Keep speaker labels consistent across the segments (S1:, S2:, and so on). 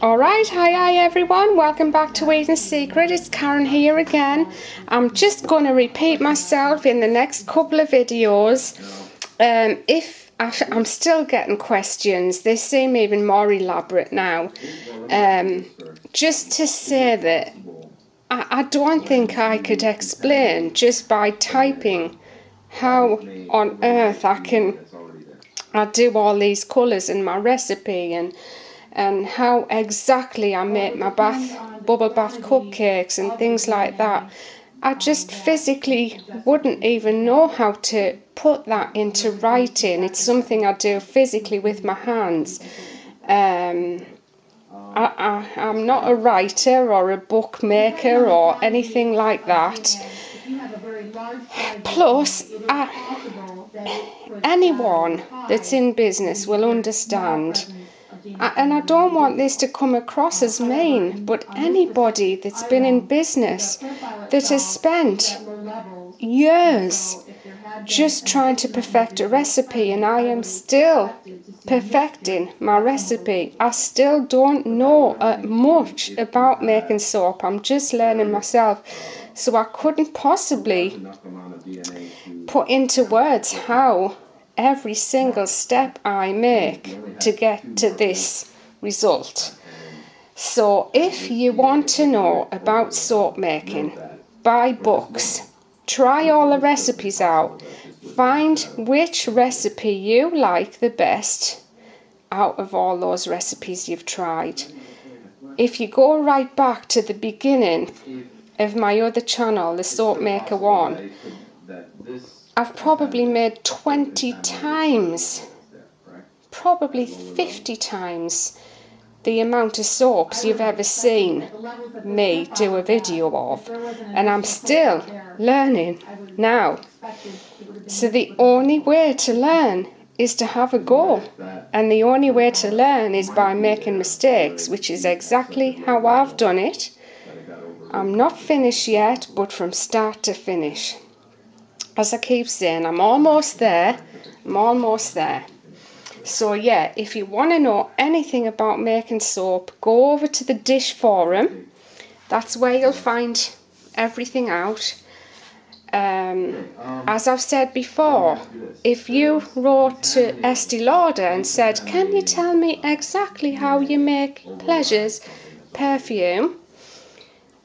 S1: Alright, hi everyone, welcome back to Eating Secret. It's Karen here again. I'm just going to repeat myself in the next couple of videos. If I'm still getting questions, they seem even more elaborate now. Just to say that I don't think I could explain just by typing how on earth I do all these colours in my recipe and how exactly I make my bubble bath cupcakes and things like that. I just physically wouldn't even know how to put that into writing. It's something I do physically with my hands. I'm not a writer or a bookmaker or anything like that. Plus, anyone that's in business will understand, and I don't want this to come across as mean, but anybody that's been in business that has spent years just trying to perfect a recipe, and I am still perfecting my recipe. I still don't know much about making soap. I'm just learning myself, so I couldn't possibly put into words how every single step I make to get to this result. So if you want to know about soap making, buy books, try all the recipes out, find which recipe you like the best out of all those recipes you've tried. If you go right back to the beginning of my other channel, the Soap Maker 1, I've probably made 20 times, probably 50 times the amount of soaps you've ever seen me do a video of, and I'm still learning now. So the only way to learn is to have a go, and the only way to learn is by making mistakes, which is exactly how I've done it. I'm not finished yet, but from start to finish. As I keep saying, I'm almost there. I'm almost there. So yeah, if you want to know anything about making soap, go over to the Dish Forum. That's where you'll find everything out. As I've said before, if you wrote to Estee Lauder and said, can you tell me exactly how you make Pleasures perfume?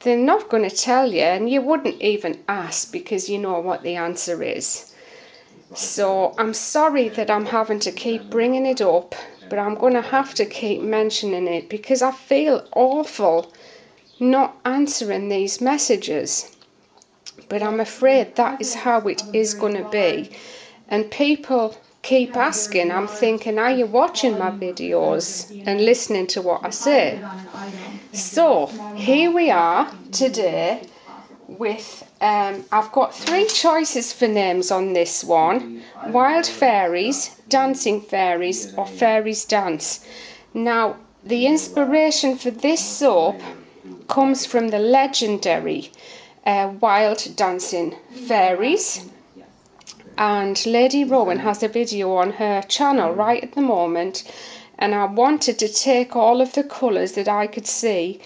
S1: They're not going to tell you, and you wouldn't even ask because you know what the answer is. So I'm sorry that I'm having to keep bringing it up, but I'm going to have to keep mentioning it because I feel awful not answering these messages. But I'm afraid that is how it is going to be. And people keep asking, I'm thinking, are you watching my videos and listening to what I say? So here we are today with, I've got 3 choices for names on this one: Wild Fairies, Dancing Fairies, or Fairies Dance. Now, the inspiration for this soap comes from the legendary Wild Dancing Fairies, and Lady Rowan has a video on her channel right at the moment, and I wanted to take all of the colours that I could see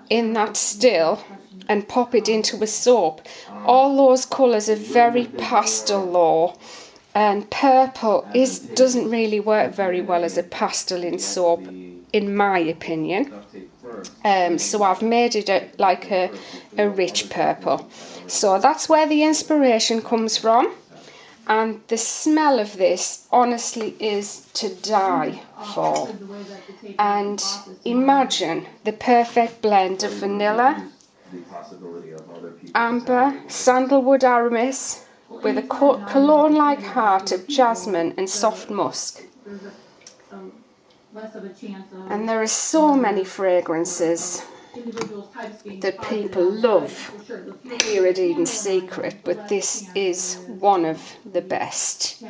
S1: in that still and pop it into a soap. All those colours are very pastel though, and purple doesn't really work very well as a pastel in soap, in my opinion. So I've made it like a rich purple. So that's where the inspiration comes from. And the smell of this honestly is to die for. And imagine the perfect blend of vanilla, amber, sandalwood aromas with a cologne-like heart of jasmine and soft musk. And there are so many fragrances that people love here at Eating Secret, but this is one of the best.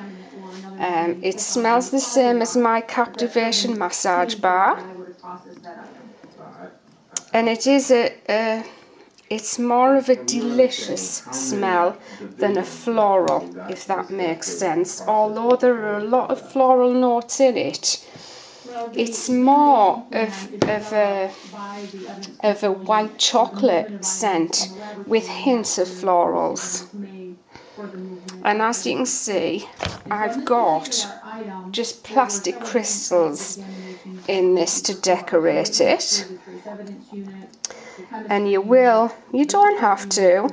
S1: It smells the same as my Captivation massage bar, and it is it's more of a delicious smell than a floral, if that makes sense, although there are a lot of floral notes in it. It's more of a white chocolate scent with hints of florals. And as you can see, I've got just plastic crystals in this to decorate it. And you don't have to,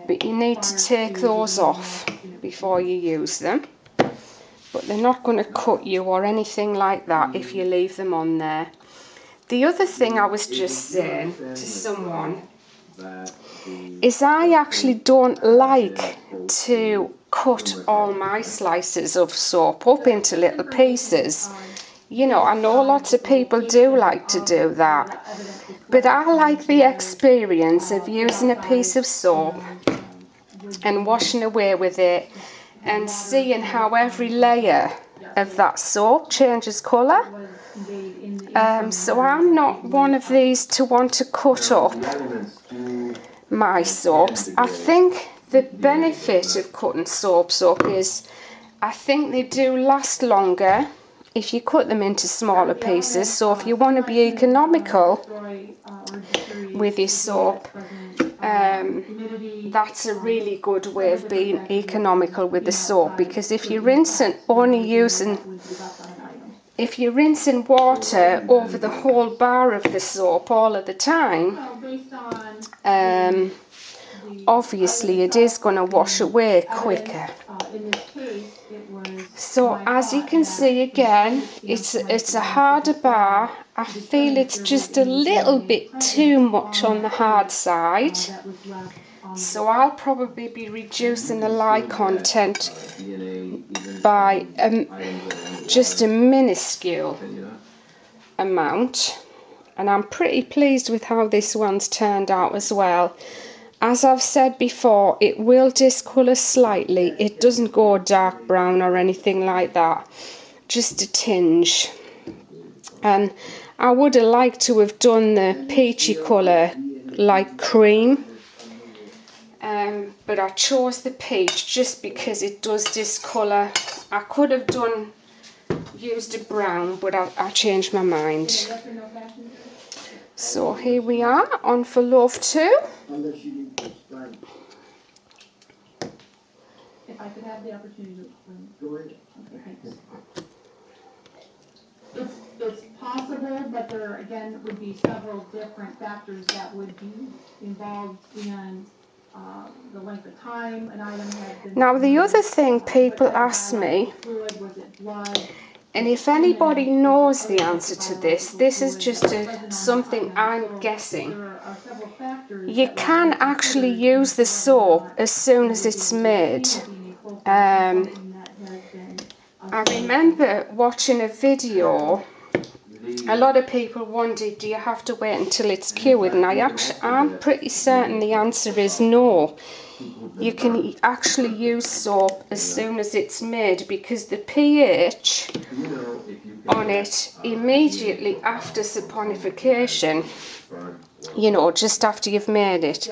S1: but you need to take those off before you use them. But they're not going to cut you or anything like that if you leave them on there. The other thing I was just saying to someone is I actually don't like to cut all my slices of soap up into little pieces. You know, I know lots of people do like to do that, but I like the experience of using a piece of soap and washing away with it and seeing how every layer of that soap changes colour. So I'm not one of these to want to cut up my soaps. I think the benefit of cutting soaps up is I think they do last longer if you cut them into smaller pieces. So if you want to be economical with your soap, that's a really good way of being economical with the soap, because if you're rinsing water over the whole bar of the soap all of the time, obviously it is going to wash away quicker. So as you can see, again, it's a harder bar. I feel it's just a little bit too much on the hard side, so I'll probably be reducing the lye content by just a minuscule amount. And I'm pretty pleased with how this one's turned out as well. As I've said before, it will discolour slightly. It doesn't go dark brown or anything like that, just a tinge. And I would have liked to have done the peachy colour like cream, but I chose the peach just because it does discolour. I could have used a brown, but I changed my mind. So here we are on For Love 2.
S2: If I could have the opportunity to explain. Go ahead. Okay, thanks. It's possible, but there again would be several different factors that would be involved in the length of time an item had been.
S1: Now the other thing people ask me,
S2: was it blood?
S1: And if anybody knows the answer to this, this is just something I'm guessing. You can actually use the soap as soon as it's made. I remember watching a video. A lot of people wondered, do you have to wait until it's cured? And I'm pretty certain the answer is no. You can actually use soap as soon as it's made, because the pH on it immediately after saponification, you know, just after you've made it,